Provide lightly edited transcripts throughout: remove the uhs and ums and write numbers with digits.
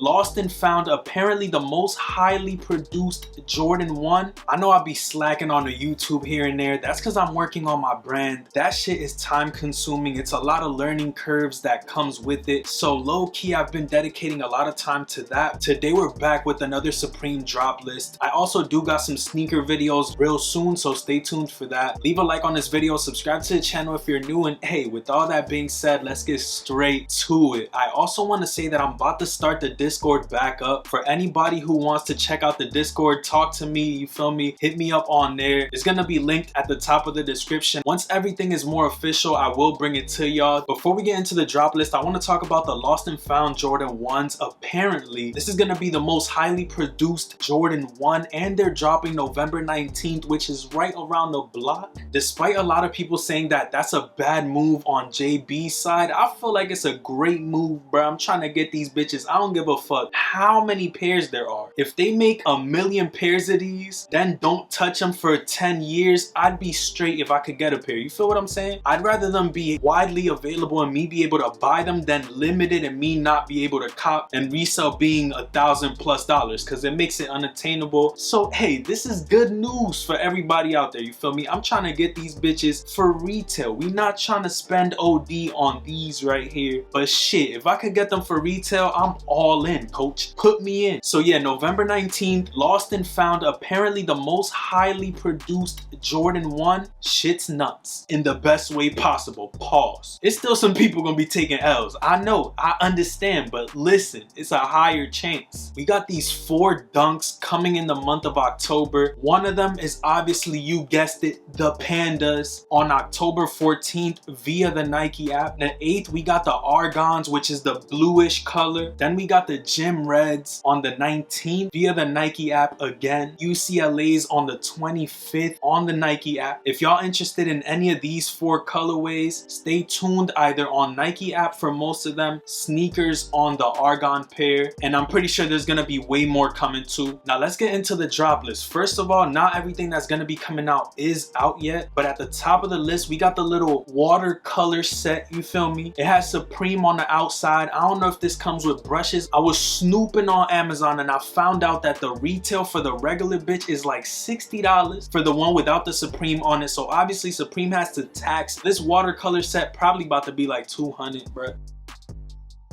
lost and found apparently the most highly produced Jordan 1. I know I'll be slacking on the YouTube here and there. That's because I'm working on my brand. That shit is time consuming. It's a lot of learning curves that comes with it. So low key, I've been dedicating a lot of time to that. Today we're back with another Supreme drop list. I also do got some sneaker videos real soon, so stay tuned for that. Leave a like on this video, subscribe to the channel if you're new, and hey, with all that being said, let's get straight to it. I also want to say that I'm about to start the Discord back up. For anybody who wants to check out the Discord, talk to me, you feel me, hit me up on there. It's gonna be linked at the top of the description. Once everything is more official, I will bring it to y'all. Before we get into the drop list, I want to talk about the lost and found Jordan 1s. Apparently this is gonna be the most highly produced Jordan 1, and they're dropping November 19th, which is right around the block. Despite a lot of people saying that that's a bad move on JB's side, I feel like it's a great move, bro. I'm trying to get these bitches. I don't give a fuck how many pairs there are. If they make 1 million pairs of these, then don't touch them for 10 years, I'd be straight if I could get a pair. You feel what I'm saying? I'd rather them be widely available and me be able to buy them than limited and me not be able to cop and resell being $1,000+ because it makes it unattainable. So hey, this is good news for everybody out there, you feel me? I'm trying to get these bitches for retail. We not trying to spend OD on these right here, but shit, if I could get them for retail, I'm all in, coach. Put me in. So yeah, November 19th, lost and found apparently the most highly produced Jordan 1. Shit's nuts in the best way possible. Pause. It's still some people gonna be taking L's. I know, I understand, but listen, it's a higher chance. We got these 4 dunks coming in the month of October. One of them is obviously, you guessed it, the Pandas on October 14th via the Nike app. The 8th, we got the Argons, which is the bluish color. Then we got the Gym Reds on the 19th via the Nike app again. UCLA's on the 25th on the Nike app. If y'all interested in any of these 4 colorways, stay tuned either on Nike app for most of them, sneakers on the Argon pair, and I'm pretty sure there's gonna be way more coming too. Now let's get into the drop list. First of all, not everything that's gonna be coming out is out yet, but at the top of the list, we got the little watercolor set, you feel me? It has Supreme on the outside. I don't know if this comes with brushes. I was snooping on Amazon and I found out that the retail for the regular bitch is like $60 for the one without the Supreme on it. So obviously Supreme has to tax. This watercolor set probably about to be like $200, bruh.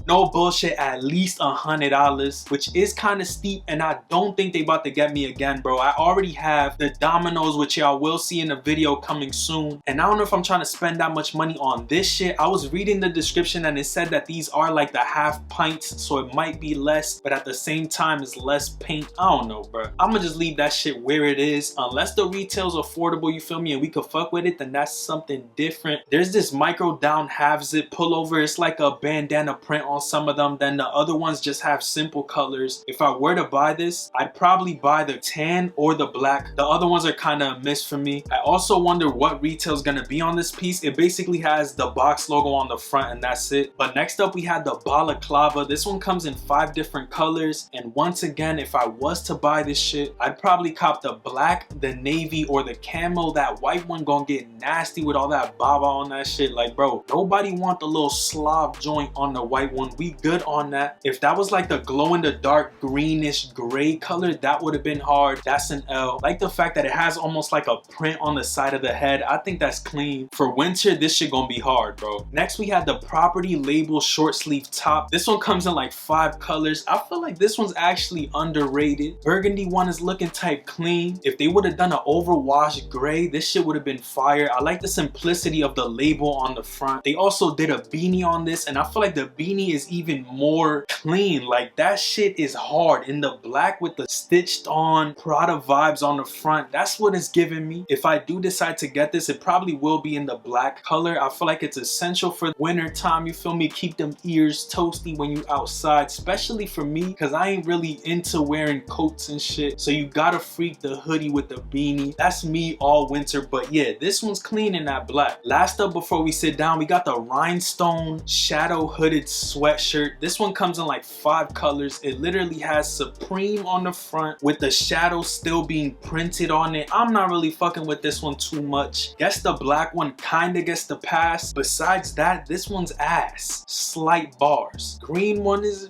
No bullshit, at least $100, which is kind of steep, and I don't think they about to get me again, bro. I already have the Dominoes, which y'all will see in a video coming soon, and I don't know if I'm trying to spend that much money on this shit. I was reading the description and it said that these are like the half pints, so it might be less, but at the same time it's less paint. I don't know, bro. I'm gonna just leave that shit where it is. Unless the retail's affordable, you feel me, and we could fuck with it, then that's something different. There's this micro down half zip pullover. It's like a bandana print on some of them, then the other ones just have simple colors. If I were to buy this, I'd probably buy the tan or the black. The other ones are kind of a miss for me. I also wonder what retail is gonna be on this piece. It basically has the box logo on the front and that's it. But next up we had the balaclava. This one comes in 5 different colors, and once again, if I was to buy this shit, I'd probably cop the black, the navy, or the camo. That white one gonna get nasty with all that baba on that shit. Like, bro, nobody want the little slob joint on the white one. We good on that. If that was like the glow in the dark greenish gray color, that would have been hard. That's an L. Like the fact that it has almost like a print on the side of the head. I think that's clean. For winter, this shit gonna be hard, bro. Next we had the Property label short sleeve top. This one comes in like 5 colors. I feel like this one's actually underrated. Burgundy one is looking type clean. If they would have done an overwash gray, this shit would have been fire. I like the simplicity of the label on the front. They also did a beanie on this, and I feel like the beanie is even more clean. Like, that shit is hard in the black with the stitched on Prada vibes on the front. That's what it's giving me. If I do decide to get this, it probably will be in the black color. I feel like it's essential for winter time, you feel me? Keep them ears toasty when you outside, especially for me, because I ain't really into wearing coats and shit. So you gotta freak the hoodie with the beanie. That's me all winter. But yeah, this one's clean in that black. Last up before we sit down, we got the Rhinestone shadow hooded sweatshirt. sweatshirt. This one comes in like 5 colors. It literally has Supreme on the front with the shadow still being printed on it. I'm not really fucking with this one too much. Guess the black one kinda gets the pass. Besides that, this one's ass. Slight bars. Green one is,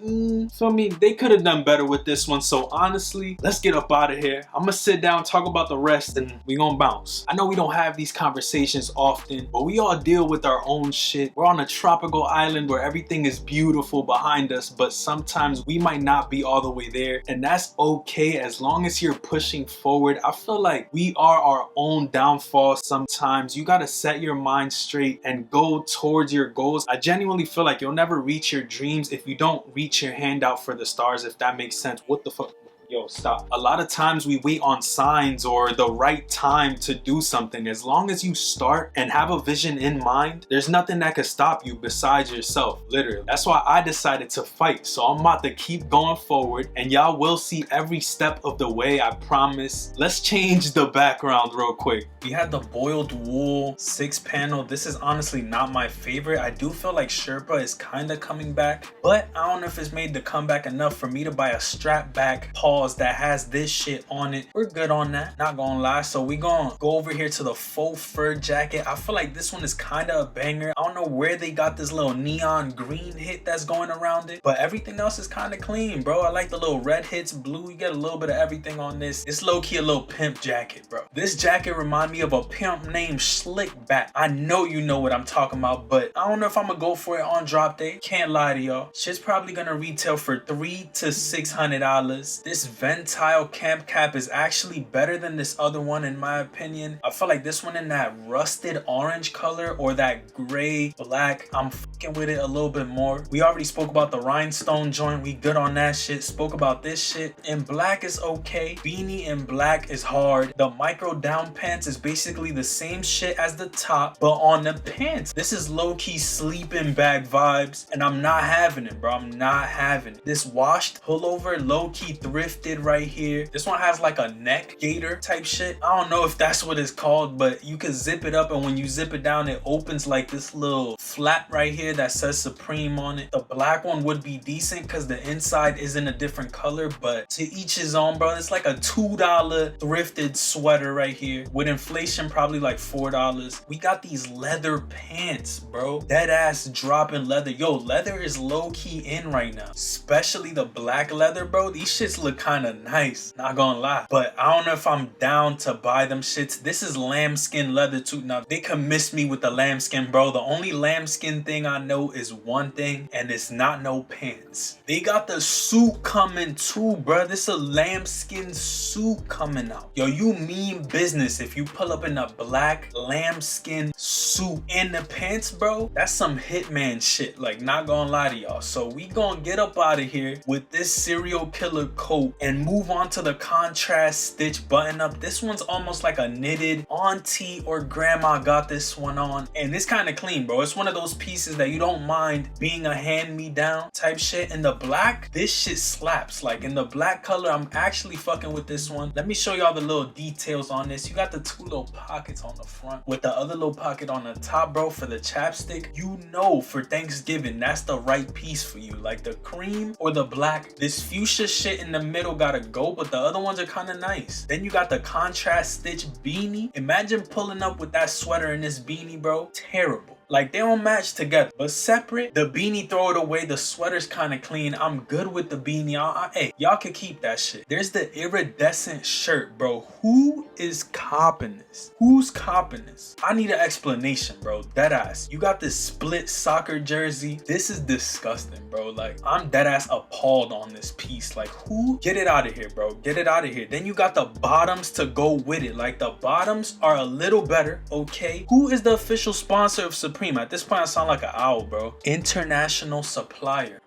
feel me, they could have done better with this one. So honestly, let's get up out of here. I'm gonna sit down, talk about the rest, and we gonna bounce. I know we don't have these conversations often, but we all deal with our own shit. We're on a tropical island where everything is beautiful behind us, but sometimes we might not be all the way there, and that's okay as long as you're pushing forward. I feel like we are our own downfall sometimes. You gotta set your mind straight and go towards your goals. I genuinely feel like you'll never reach your dreams if you don't reach your hand out for the stars, if that makes sense. What the fuck? Yo, stop. A lot of times we wait on signs or the right time to do something. As long as you start and have a vision in mind, there's nothing that can stop you besides yourself, literally. That's why I decided to fight. So I'm about to keep going forward and y'all will see every step of the way, I promise. Let's change the background real quick. We had the boiled wool 6-panel. This is honestly not my favorite. I do feel like Sherpa is kind of coming back, but I don't know if it's made the comeback enough for me to buy a strap back pause that has this shit on it. We're good on that, not gonna lie. So we gonna go over here to the Faux Fur Jacket. I feel like this one is kind of a banger. I don't know where they got this little neon green hit that's going around it, but everything else is kind of clean, bro. I like the little red hits, blue. You get a little bit of everything on this. It's low-key a little pimp jacket, bro. This jacket remind me of a pimp named Slickback. I know you know what I'm talking about, but I don't know if I'm gonna go for it on drop day. Can't lie to y'all. Shit's probably gonna retail for $300 to $600. This Ventile camp cap is actually better than this other one in my opinion. I feel like this one in that rusted orange color or that gray black, I'm fucking with it a little bit more. We already spoke about the rhinestone joint. We good on that shit. Spoke about this shit. In black is okay. Beanie in black is hard. The micro down pants is basically the same shit as the top, but on the pants, this is low-key sleeping bag vibes, and I'm not having it, bro. I'm not having it. This washed pullover, low-key thrifted right here. This one has like a neck gaiter type shit. I don't know if that's what it's called, but you can zip it up, and when you zip it down, it opens like this little flap right here that says Supreme on it. The black one would be decent because the inside is in a different color, but to each his own, bro. It's like a $2 thrifted sweater right here. With inflation, probably like $4. We got these leather pants, bro. Dead ass dropping leather. Yo, leather is low-key in right now, especially the black leather, bro. These shits look kind of nice, not gonna lie, but I don't know if I'm down to buy them shits. This is lambskin leather too. Now they can miss me with the lambskin, bro. The only lambskin thing I know is one thing, and it's not no pants. They got the suit coming too, bro. This is a lambskin suit coming out. Yo, you mean business if you pull up in a black lambskin suit and the pants, bro. That's some hitman shit, like, not gonna lie to y'all. So we gonna get up out of here with this serial killer coat and move on to the contrast stitch button up. This one's almost like a knitted. Auntie or grandma got this one on, and it's kind of clean, bro. It's one of those pieces that you don't mind being a hand-me-down type shit. In the black, this shit slaps. Like, in the black color, I'm actually fucking with this one. Let me show y'all the little details on this. You got the 2 little pockets on the front with the other little pocket on the top, bro, for the chapstick. You know, for Thanksgiving, that's the right piece for you. Like the cream or the black. This fuchsia shit in the middle gotta go, but the other ones are kind of nice. Then you got the contrast stitch beanie. Imagine pulling up with that sweater and this beanie, bro. Terrible. Like, they don't match together, but separate. The beanie, throw it away. The sweater's kind of clean. I'm good with the beanie. Hey, y'all can keep that shit. There's the iridescent shirt, bro. Who is copping this? Who's copping this? I need an explanation, bro. Deadass. You got this split soccer jersey. This is disgusting, bro. Like, I'm deadass appalled on this piece. Like, who? Get it out of here, bro. Get it out of here. Then you got the bottoms to go with it. Like, the bottoms are a little better, okay? Who is the official sponsor of Supreme? At this point, I sound like an owl, bro. International supplier.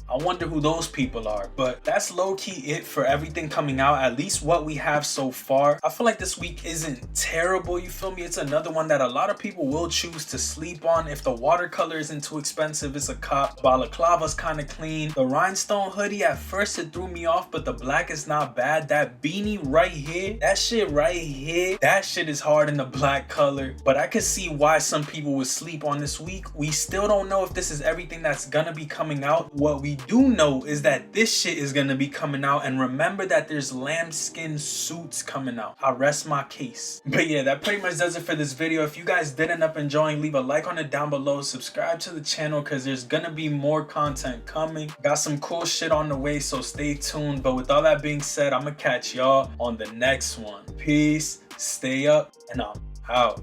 I wonder who those people are. But that's low-key it for everything coming out, at least what we have so far. I feel like this week isn't terrible, you feel me? It's another one that a lot of people will choose to sleep on. If the watercolor isn't too expensive, it's a cop. Balaclava's kind of clean. The rhinestone hoodie, at first it threw me off, but the black is not bad. That beanie right here, that shit right here, that shit is hard in the black color. But I could see why some people would sleep on this week. We still don't know if this is everything that's gonna be coming out. What we do know is that this shit is gonna be coming out, and remember that there's lambskin suits coming out. I rest my case. But yeah, that pretty much does it for this video. If you guys did end up enjoying, leave a like on it down below, subscribe to the channel because there's gonna be more content coming. Got some cool shit on the way, so stay tuned. But with all that being said, I'm gonna catch y'all on the next one. Peace, stay up, and I'm out.